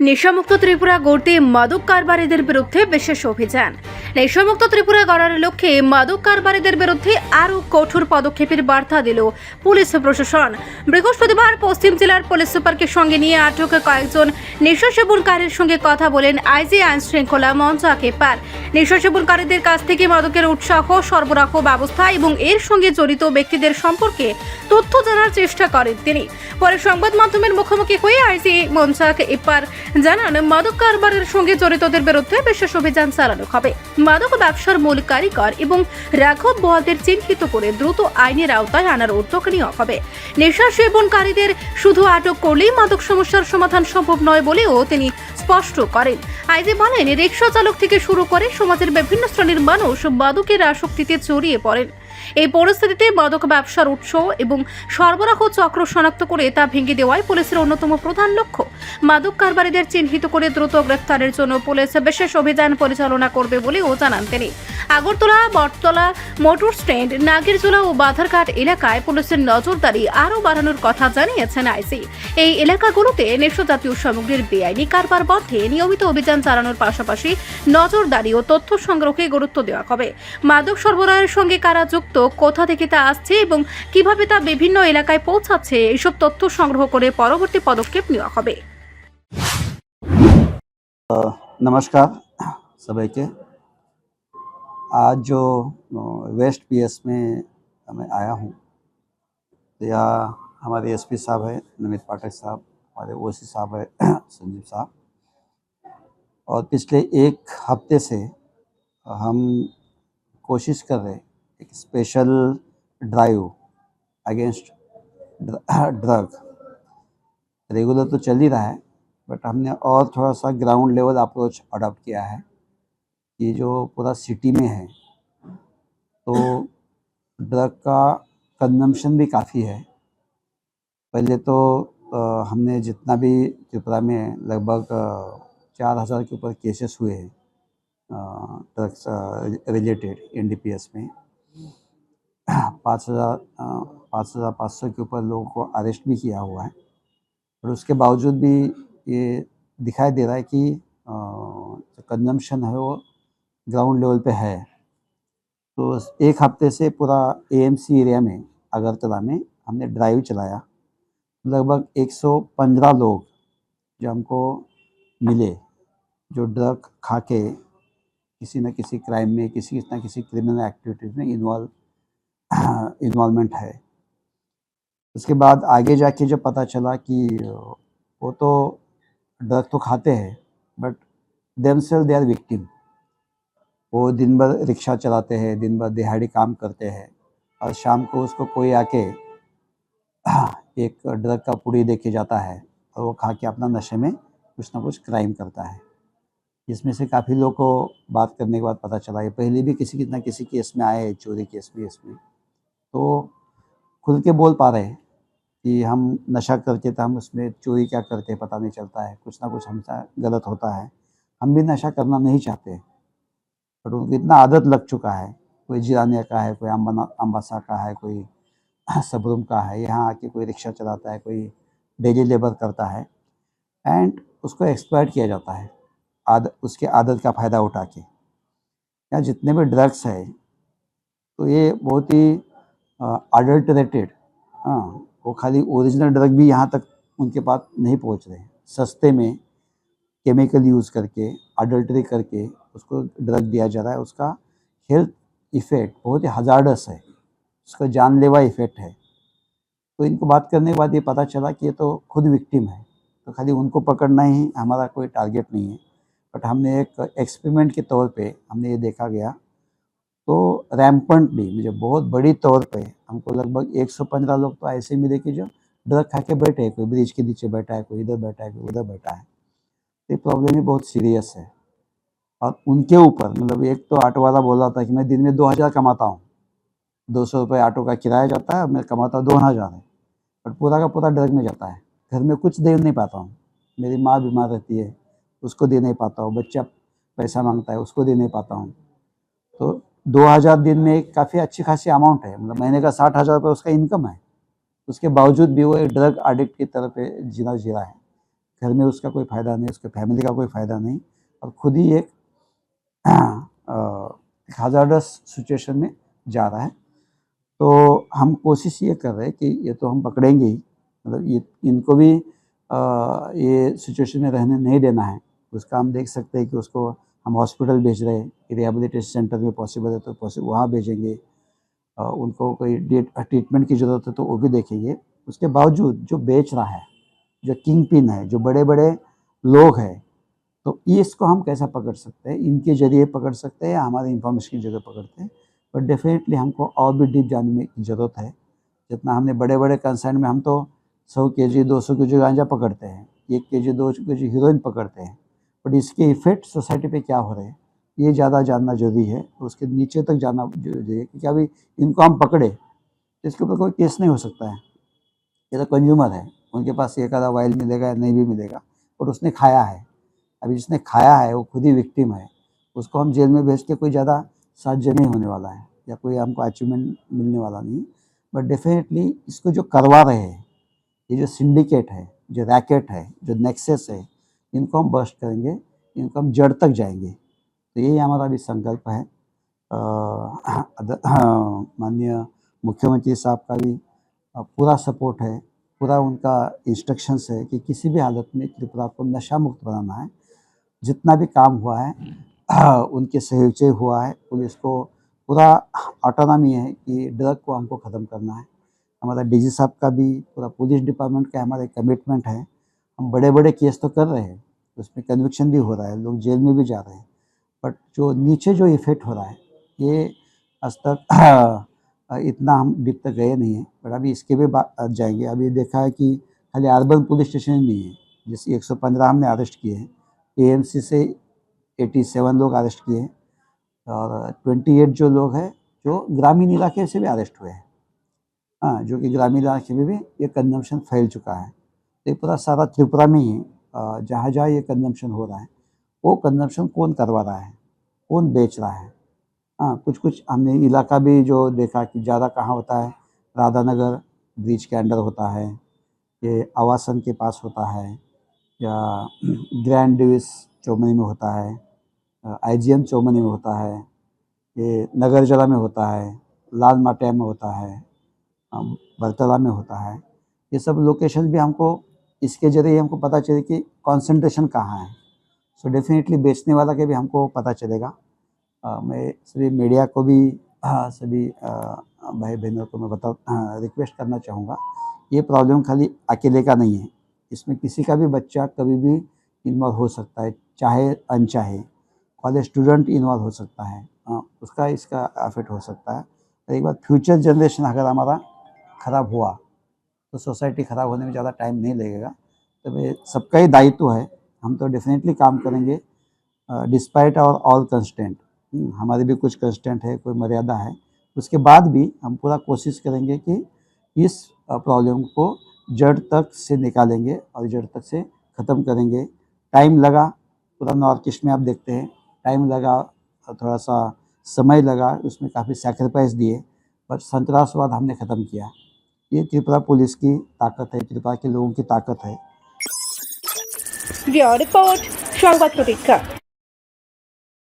নেশামুক্ত ত্রিপুরা গড়তে মাদক কারবারিদের বিরুদ্ধে বিশেষ অভিযান। নেশামুক্ত ত্রিপুরা গড়ার লক্ষ্যে মাদক কারবারিদের বিরুদ্ধে আরও কঠোর পদক্ষেপের বার্তা দিল পুলিশ প্রশাসন। বৃহস্পতিবার পশ্চিম জেলার পুলিশ সুপারকে সঙ্গে নিয়ে আটক কয়েকজন নেশা সেবনকারীর সঙ্গে কথা বলেন আইজি আইন শৃঙ্খলা মঞ্চ আকেপার। নেশা সেবনকারীদের কাছ থেকে মাদকের উৎসাহ, সরবরাহ ব্যবস্থা এবং এর সঙ্গে জড়িত ব্যক্তিদের সম্পর্কে তথ্য জানার চেষ্টা করেন তিনি। পরে সংবাদ মাধ্যমের মুখোমুখি হয়ে আইজি মঞ্চাক এপার জানান, মাদক কারবারের সঙ্গে জড়িতদের বিরুদ্ধে বিশেষ অভিযান চালানো হবে। মাদক ব্যবসার মূল কারিগর এবং রাঘব বোয়ালদের চিহ্নিত করে দ্রুত আইনের আওতায় আনার উদ্যোগ নেওয়া হবে। নেশা সেবনকারীদের শুধু আটক করলেই মাদক সমস্যার সমাধান সম্ভব নয় বলেও তিনি স্পষ্ট করেন। আইজি বলেন, রিকশা চালক থেকে শুরু করে সমাজের বিভিন্ন শ্রেণীর মানুষ মাদকের আসক্তিতে জড়িয়ে পড়েন। এই পরিস্থিতিতে মাদক ব্যবসার উৎস এবং সরবরাহ চক্র শনাক্ত করে তা ভেঙে দেওয়াই পুলিশের অন্যতম প্রধান লক্ষ্য। মাদক কারবারিদের চিহ্নিত করে দ্রুত গ্রেফতারের জন্য পুলিশ বিশেষ অভিযান পরিচালনা করবে বলেও জানান তিনি। আগরতলা, বটতলা, মোটর স্ট্যান্ড, নাগেরজোলা ও বাধারঘাট এলাকায় পুলিশের নজরদারি আরও বাড়ানোর কথা জানিয়েছেন আইসি। এই এলাকাগুলোতে নেশাজাতীয় সামগ্রীর বেআইনি কারবার বন্ধে নিয়মিত অভিযান চালানোর পাশাপাশি নজরদারি ও তথ্য সংগ্রহে গুরুত্ব দেওয়া হবে। মাদক সরবরাহের সঙ্গে কারা যুক্ত, কোথা থেকে তা আসছে এবং কিভাবে তা বিভিন্ন এলাকায় পৌঁছাচ্ছে, এইসব তথ্য সংগ্রহ করে পরবর্তী পদক্ষেপ নেওয়া হবে। नमस्कार सभी के। आज जो वेस्ट पीएस में मैं आया हूँ, तो यहाँ हमारे एसपी साहब है नमित पाठक साहब, हमारे ओसी साहब है संजीव साहब, और पिछले एक हफ्ते से हम कोशिश कर रहे एक special drive against drug. Regular तो चल ही रहा है, बट हमने और थोड़ा सा ग्राउंड लेवल अप्रोच अडॉप्ट किया है। ये जो पूरा सिटी में है तो ड्रग का कंजम्पशन भी काफ़ी है। पहले तो हमने जितना भी त्रिपुरा में लगभग 4000 के ऊपर केसेस हुए हैं ड्रग्स रिलेटेड एनडीपीएस में। 5500 के ऊपर लोगों को अरेस्ट भी किया हुआ है, और उसके बावजूद भी ये दिखाई दे रहा है कि जो कंजम्पशन है वो ग्राउंड लेवल पे है। तो एक हफ्ते से पूरा एएमसी एरिया में अगरतला में हमने ड्राइव चलाया। लगभग 115 लोग जो हमको मिले, जो ड्रग खा के किसी न किसी क्राइम में, किसी न किसी क्रिमिनल एक्टिविटीज़ में इन्वॉल्वमेंट है। उसके बाद आगे जाके जब पता चला कि वो तो ड्रग तो खाते हैं, but themselves they are victim. वो दिन भर रिक्शा चलाते हैं, दिन भर दिहाड़ी काम करते हैं, और शाम को उसको कोई आके एक ड्रग का पुड़ी दे के जाता है, और वो खा के अपना नशे में कुछ ना कुछ क्राइम करता है। इसमें से काफ़ी लोगों को बात करने के बाद पता चला, ये पहले भी किसी न किसी केस में आए, चोरी केस में, इसमें तो खुल के बोल पा रहे हैं कि हम नशा करके तो हम उसमें चोरी क्या करते हैं पता नहीं चलता है, कुछ ना कुछ हमसे गलत होता है। हम भी नशा करना नहीं चाहते, बट उनको इतना आदत लग चुका है। कोई जिरानिया का है, कोई अम्बासा का है, कोई सबरूम का है, यहाँ आके कोई रिक्शा चलाता है, कोई डेली लेबर करता है, एंड उसको एक्सप्लॉइट किया जाता है उसके आदत का फ़ायदा उठा के। यहाँ जितने भी ड्रग्स है तो ये बहुत ही अडल्टरेटेड, वो खाली ओरिजिनल ड्रग भी यहाँ तक उनके पास नहीं पहुँच रहे। सस्ते में केमिकल यूज़ करके, अडल्टरी करके उसको ड्रग दिया जा रहा है। उसका हेल्थ इफ़ेक्ट बहुत ही हज़ार्डस है, उसका जानलेवा इफ़ेक्ट है। तो इनको बात करने के बाद ये पता चला कि ये तो खुद विक्टिम है, तो खाली उनको पकड़ना ही हमारा कोई टारगेट नहीं है। बट हमने एक एक्सपेरिमेंट के तौर पे हमने ये देखा गया, तो रैम्पेंटली मुझे बहुत बड़ी तौर पे हमको लगभग 115 लोग तो ऐसे मिले कि जो ड्रग खा के बैठे हैं, कोई ब्रिज के नीचे बैठा है, कोई इधर बैठा है, कोई उधर बैठा है। तो ये प्रॉब्लम ही बहुत सीरियस है। और उनके ऊपर मतलब एक तो ऑटो वाला बोल रहा था कि मैं दिन में 2000 कमाता हूँ, 200 रुपये ऑटो का किराया जाता है, मैं कमाता 2000 है, बट पूरा का पूरा ड्रग में जाता है। घर में कुछ दे नहीं पाता हूँ, मेरी माँ बीमार रहती है, उसको दे नहीं पाता हूँ, बच्चा पैसा मांगता है, उसको दे नहीं पाता हूँ। तो 2000 दिन में काफ़ी अच्छी खासी अमाउंट है, मतलब महीने का 60,000 रुपये उसका इनकम है। उसके बावजूद भी वो एक ड्रग एडिक्ट की तरफ जीना जी रहा है। घर में उसका कोई फ़ायदा नहीं, उसके फैमिली का कोई फ़ायदा नहीं, और खुद ही एक हज़ार्डस सिचुएशन में जा रहा है। तो हम कोशिश ये कर रहे हैं कि ये तो हम पकड़ेंगे ही, मतलब ये इनको भी ये सिचुएशन में रहने नहीं देना है। उसका हम देख सकते हैं कि उसको हम हॉस्पिटल भेज रहे हैं, रिहैबिलिटेशन सेंटर में पॉसिबल है तो वहाँ भेजेंगे। उनको कोई ट्रीटमेंट की ज़रूरत है तो वो भी देखेंगे। उसके बावजूद जो बेच रहा है, जो किंग पिन है, जो बड़े-बड़े लोग हैं, तो इसको हम कैसा पकड़ सकते हैं? इनके ज़रिए पकड़ सकते हैं या हमारी इन्फॉर्मेशन की जगह पकड़ते हैं? बट डेफ़िनेटली हमको और भी डीप जानने की ज़रूरत है। जितना हमने बड़े-बड़े कंसर्न में हम तो 100 केजी, 200 केजी गांजा पकड़ते हैं, 1 केजी, 2 केजी हीरोइन पकड़ते हैं, बट इसके इफ़ेक्ट सोसाइटी पे क्या हो रहे हैं, ये ज़्यादा जानना ज़रूरी है। उसके नीचे तक जानना ज़रूरी है, क्योंकि अभी इनको हम पकड़े, तो इसके ऊपर कोई केस नहीं हो सकता है। ये तो कंज्यूमर है, उनके पास एक आधा वाइल मिलेगा या नहीं भी मिलेगा, और उसने खाया है। अभी जिसने खाया है वो खुद ही विक्टिम है, उसको हम जेल में भेज के कोई ज़्यादा साहाଯ୍य नहीं होने वाला है या कोई हमको अचीवमेंट मिलने वाला नहीं। बट डेफिनेटली इसको जो करवा रहे हैं, ये जो सिंडिकेट है, जो रैकेट है, जो नेक्सस है, इनको हम बस्ट करेंगे, इनको हम जड़ तक जाएंगे। तो यही हमारा भी संकल्प है। माननीय मुख्यमंत्री साहब का भी पूरा सपोर्ट है, पूरा उनका इंस्ट्रक्शंस है कि किसी भी हालत में त्रिपुरा को नशा मुक्त बनाना है। जितना भी काम हुआ है उनके सहयोग से हुआ है। पुलिस को पूरा ऑटोनॉमी है कि ड्रग को हमको ख़त्म करना है। हमारा डीजी साहब का भी, पूरा पुलिस डिपार्टमेंट का हमारा कमिटमेंट है। हम बड़े-बड़े केस तो कर रहे हैं, उसमें कन्विक्शन भी हो रहा है, लोग जेल में भी जा रहे हैं, बट जो नीचे जो इफ़ेक्ट हो रहा है, ये आज तक इतना हम डीप तक गए नहीं हैं, बट अभी इसके भी जाएंगे। अभी देखा है कि खाली अर्बन पुलिस स्टेशन ही नहीं है, जैसे 115 हमने अरेस्ट किए हैं, एएमसी से 87 लोग अरेस्ट किए हैं, और 28 जो लोग हैं जो ग्रामीण इलाके से भी अरेस्ट हुए हैं। हाँ, जो कि ग्रामीण इलाके में भी ये कंजम्पशन फैल चुका है। तो ये पूरा सारा त्रिपुरा में ही जहाँ जहाँ ये कंजम्पशन हो रहा है, वो कंजम्पशन कौन करवा रहा है, कौन बेच रहा है। हाँ, कुछ हमने इलाका भी जो देखा कि ज़्यादा कहाँ होता है, राधानगर ब्रिज के अंडर होता है, ये आवासन के पास होता है, या ग्रैंड डिविस चौमनी में होता है, आईजीएम चौमनी में होता है, ये नगर जला में होता है, लाल माटिया में होता है, बरतला में होता है। ये सब लोकेशन भी हमको इसके ज़रिए हमको पता चले कि कंसंट्रेशन कहाँ है। सो डेफिनेटली बेचने वाला के भी हमको पता चलेगा। मैं सभी मीडिया को भी सभी भाई बहनों को मैं रिक्वेस्ट करना चाहूँगा, ये प्रॉब्लम खाली अकेले का नहीं है, इसमें किसी का भी बच्चा कभी भी इन्वॉल्व हो सकता है, चाहे अनचाहे। कॉलेज स्टूडेंट इन्वॉल्व हो सकता है, उसका इसका अफेक्ट हो सकता है। एक बार फ्यूचर जनरेशन अगर हमारा ख़राब हुआ तो सोसाइटी ख़राब होने में ज़्यादा टाइम नहीं लगेगा। तो ये सबका ही दायित्व है, हम तो डेफिनेटली काम करेंगे डिस्पाइट आवर ऑल कंस्टेंट। हमारी भी कुछ कंस्टेंट है, कोई मर्यादा है, उसके बाद भी हम पूरा कोशिश करेंगे कि इस प्रॉब्लम को जड़ तक से निकालेंगे और जड़ तक से ख़त्म करेंगे। टाइम लगा, पूरा नॉर्थ ईस्ट में आप देखते हैं टाइम लगा, थोड़ा सा समय लगा, उसमें काफ़ी सैक्रिफाइस दिए, पर संतरासवाद हमने ख़त्म किया। ये त्रिपुरा पुलिस की ताकत है, त्रिपुरा के लोगों की ताकत है। ব্যুরো রিপোর্ট সংবাদ প্রতীক্ষা।